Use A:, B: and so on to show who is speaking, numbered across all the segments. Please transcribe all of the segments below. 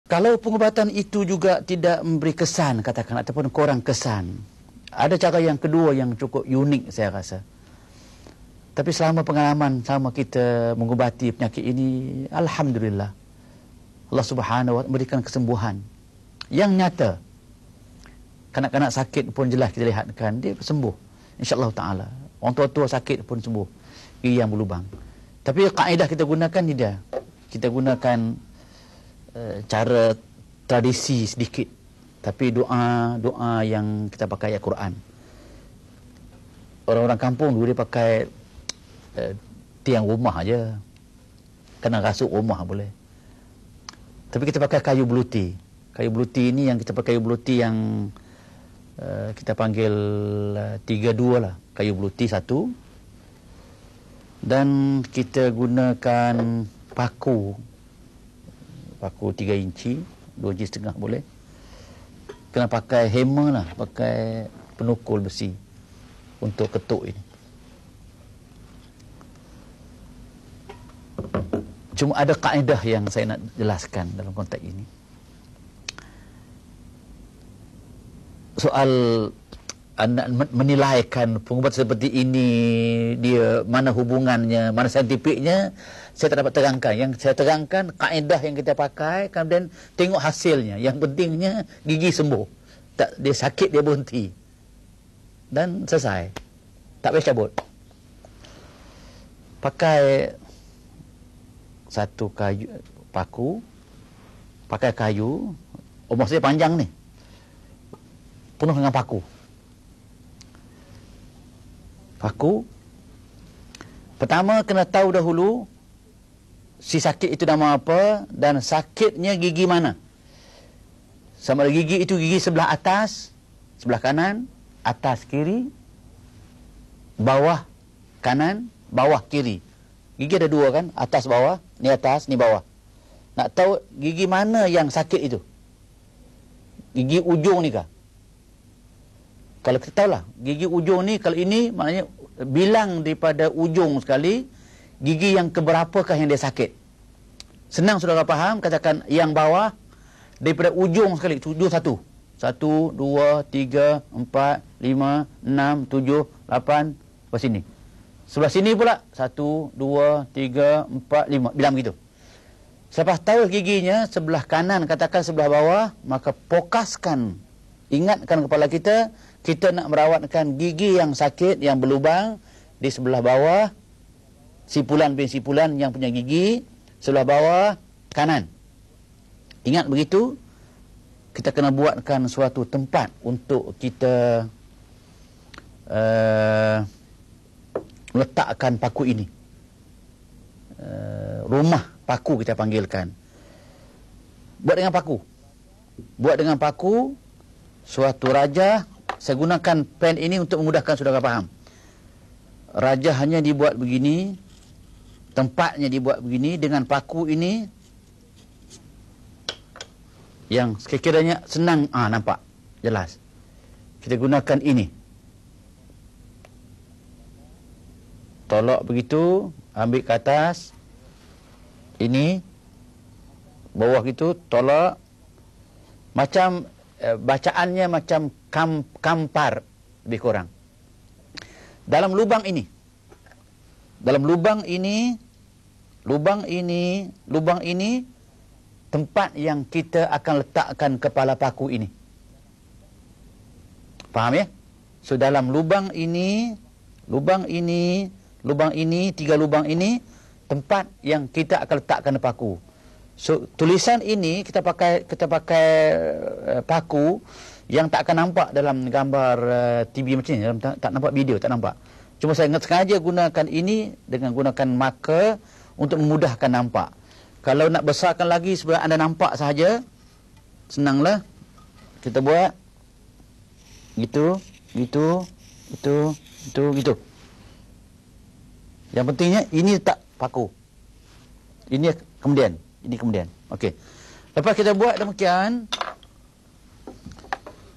A: Kalau pengubatan itu juga tidak memberi kesan, katakan, ataupun kurang kesan, ada cara yang kedua yang cukup unik saya rasa. Tapi selama pengalaman sama kita mengubati penyakit ini, alhamdulillah, Allah Subhanahu wa taala memberikan kesembuhan yang nyata. Kanak-kanak sakit pun jelas kita lihatkan dia sembuh, insya-Allah taala. Orang tua-tua sakit pun sembuh, gigi yang berlubang. Tapi kaedah kita gunakan tidak. Kita gunakan cara tradisi sedikit, tapi doa yang kita pakai Al-Quran. Orang-orang kampung dulu dia pakai tiang rumah aja, kena rasuk rumah boleh. Tapi kita pakai kayu beluti. Kayu beluti ini yang kita pakai, kayu beluti yang kita panggil 32 lah, kayu beluti satu, dan kita gunakan paku 3 inci, 2 inci setengah boleh. Kena pakai hammer lah, pakai penukul besi untuk ketuk ini. Cuma ada kaedah yang saya nak jelaskan dalam konteks ini. Soal menilaikan pengubatan seperti ini, dia mana hubungannya, mana saintifiknya, saya tak dapat terangkan. Yang saya terangkan kaedah yang kita pakai, kemudian tengok hasilnya. Yang pentingnya gigi sembuh, tak dia sakit dia berhenti dan selesai, tak payah cabut. Pakai satu kayu paku, pakai kayu, maksudnya panjang ni, penuh dengan paku. Pertama kena tahu dahulu si sakit itu nama apa dan sakitnya gigi mana. Sama ada gigi itu gigi sebelah atas, sebelah kanan, atas kiri, bawah kanan, bawah kiri. Gigi ada dua kan, atas bawah, ni atas, ni bawah. Nak tahu gigi mana yang sakit itu? Gigi ujung ni kah? Kalau kita tahulah, gigi ujung ni, kalau ini maknanya bilang daripada ujung sekali, gigi yang keberapakah yang dia sakit. Senang saudara faham, katakan yang bawah, daripada ujung sekali, ujung satu. 1, 2, 3, 4, 5, 6, 7, 8, lepas sini. Sebelah sini pula, 1, 2, 3, 4, 5, bilang begitu. Selepas tahu giginya, sebelah kanan, katakan sebelah bawah, maka fokuskan, ingatkan kepala kita, kita nak merawatkan gigi yang sakit, yang berlubang di sebelah bawah, sipulan yang punya gigi, sebelah bawah kanan. Ingat begitu, kita kena buatkan suatu tempat untuk kita letakkan paku ini. Rumah paku kita panggilkan. Buat dengan paku, suatu raja. Saya gunakan pen ini untuk memudahkan saudara faham. Raja hanya dibuat begini, tempatnya dibuat begini, dengan paku ini yang sekiranya senang, nampak jelas. Kita gunakan ini, tolak begitu, ambil ke atas, ini bawah gitu, tolak, macam bacaannya macam kampar lebih kurang. Dalam lubang ini, tempat yang kita akan letakkan kepala paku ini. Faham ya? So dalam lubang ini, 3 lubang ini, tempat yang kita akan letakkan paku. So tulisan ini kita pakai paku yang tak akan nampak dalam gambar TV macam ni, tak nampak video, tak nampak. Cuma saya sengaja gunakan ini dengan gunakan marker untuk memudahkan nampak. Kalau nak besarkan lagi supaya anda nampak sahaja, senanglah. Kita buat gitu. Yang pentingnya ini tak paku. Ini kemudian. Okey. Lepas kita buat demikian,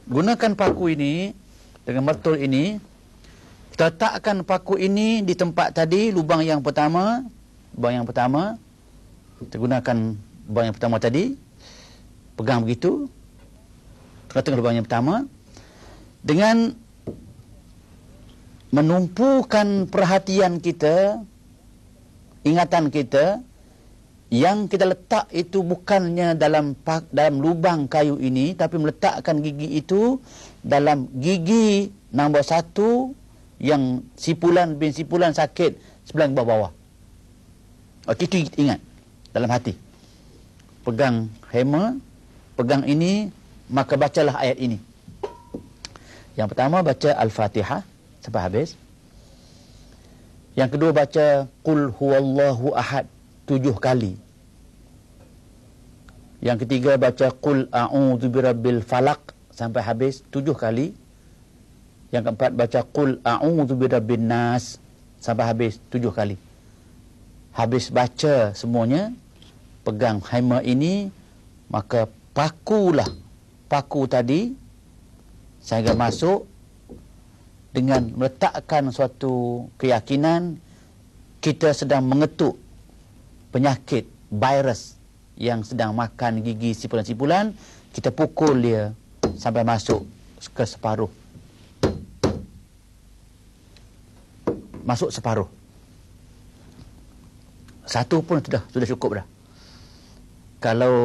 A: gunakan paku ini dengan mertul ini. Kita letakkan paku ini di tempat tadi, lubang yang pertama. Kita gunakan lubang yang pertama tadi. Pegang begitu, tengah-tengah lubang yang pertama, dengan menumpukan perhatian kita, ingatan kita, yang kita letak itu bukannya dalam lubang kayu ini, tapi meletakkan gigi itu dalam gigi nombor 1 yang sipulan bin sipulan sakit sebelah bawah-bawah. Okey, itu ingat dalam hati. Pegang hammer, pegang ini, maka bacalah ayat ini. Yang pertama baca Al-Fatihah sampai habis. Yang kedua baca Qul huwallahu ahad 7 kali. Yang ketiga baca Qul a'udzu birabbil falaq sampai habis 7 kali. Yang keempat baca Qul a'udzu birabbin nas sampai habis 7 kali. Habis baca semuanya, pegang hammer ini, maka pakulah paku tadi sehingga masuk dengan meletakkan suatu keyakinan kita sedang mengetuk penyakit virus yang sedang makan gigi sipulan-sipulan. Kita pukul dia sampai masuk ke separuh. Masuk separuh. Satu pun sudah cukup dah. Kalau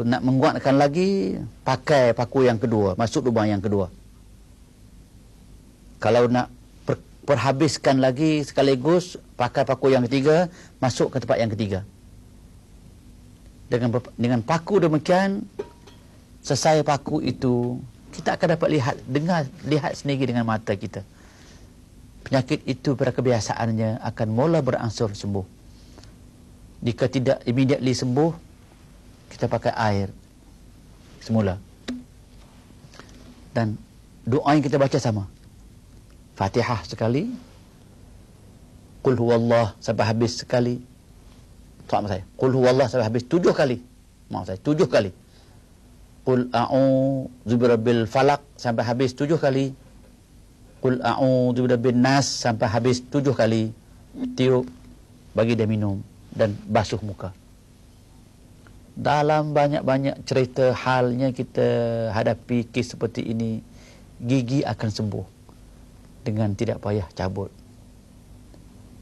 A: nak menguatkan lagi, pakai paku yang kedua, masuk lubang yang kedua. Kalau nak perhabiskan lagi sekaligus, pakai paku yang ketiga, masuk ke tempat yang ketiga. Dengan paku demikian, selesai paku itu, kita akan dapat lihat sendiri dengan mata kita. Penyakit itu pada kebiasaannya akan mula berangsur sembuh. Jika tidak immediately sembuh, kita pakai air semula. Dan doa yang kita baca sama. Fatihah sekali, Qul huwallah sampai habis sekali. Maaf saya, Qul huwallah sampai habis 7 kali. Maaf saya, 7 kali. Qul a'udzu birabbil falaq sampai habis 7 kali. Qul a'udzu birabbin nas sampai habis 7 kali. Tiup, bagi dia minum dan basuh muka. Dalam banyak-banyak cerita halnya kita hadapi kes seperti ini, gigi akan sembuh dengan tidak payah cabut.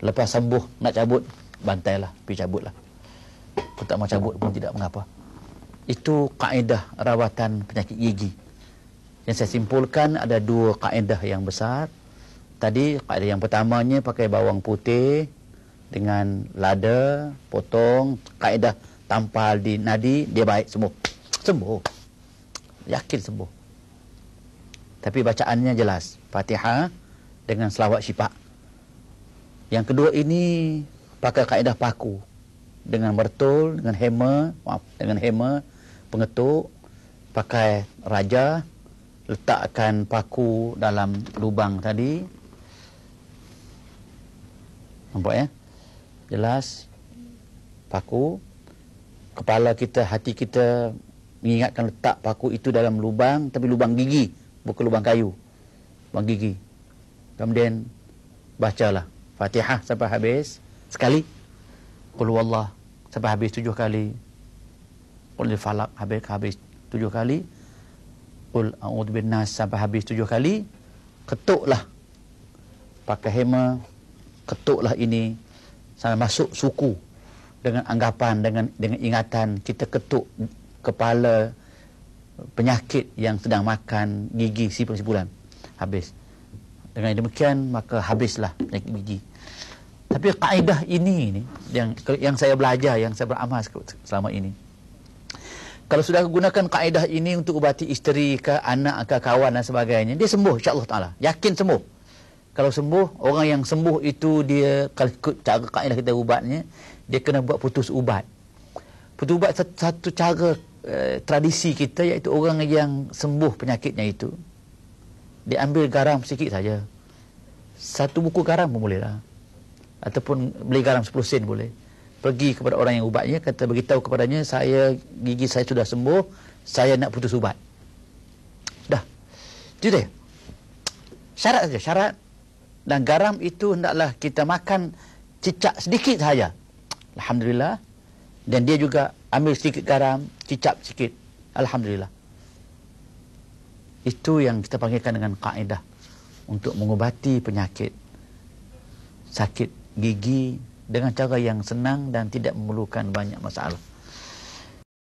A: Lepas sembuh nak cabut, bantailah, pergi cabutlah. Kalau tak mau cabut pun tidak mengapa. Itu kaedah rawatan penyakit gigi. Yang saya simpulkan ada 2 kaedah yang besar. Tadi kaedah yang pertamanya pakai bawang putih dengan lada, potong, kaedah tampal di nadi, dia baik sembuh. Sembuh. Yakin sembuh. Tapi bacaannya jelas. Fatihah dengan selawat syifa. Yang kedua ini pakai kaedah paku. Dengan bertul, dengan hammer, pengetuk, pakai raja, letakkan paku dalam lubang tadi. Nampak ya? Jelas. Paku. Kepala kita, hati kita mengingatkan letak paku itu dalam lubang, tapi lubang gigi, bukan lubang kayu. Lubang gigi. Kemudian bacalah Fatihah sampai habis sekali. Qul huwallah sampai habis 7 kali. Qul falaq habis 7 kali. Qul a'udzu binnas sampai habis 7 kali. Ketuklah pakai hammer, ketuklah ini sampai masuk suku. Dengan anggapan, dengan ingatan kita ketuk kepala penyakit yang sedang makan gigi sipulan-sipulan. Habis. Dengan demikian maka habislah penyakit gigi. Tapi kaedah ini yang saya belajar, yang saya beramal selama ini. Kalau sudah gunakan kaedah ini untuk ubati isteri ke anak ke kawan dan sebagainya, dia sembuh insya-Allah taala. Yakin sembuh. Kalau sembuh, orang yang sembuh itu dia kalau ikut cara kaedah kita ubatnya, dia kena buat putus ubat. Putus ubat satu cara tradisi kita, iaitu orang yang sembuh penyakitnya itu, dia ambil garam sikit saja. 1 buku garam pun boleh lah. Ataupun beli garam 10 sen boleh. Pergi kepada orang yang ubatnya, kata beritahu kepadanya, gigi saya sudah sembuh, saya nak putus ubat. Dah. Itu dia. Syarat saja, syarat. Dan garam itu hendaklah kita makan cicak sedikit saja. Alhamdulillah. Dan dia juga ambil sedikit garam, cicap sikit. Alhamdulillah. Itu yang kita panggilkan dengan kaedah untuk mengubati penyakit sakit gigi dengan cara yang senang dan tidak memerlukan banyak masalah.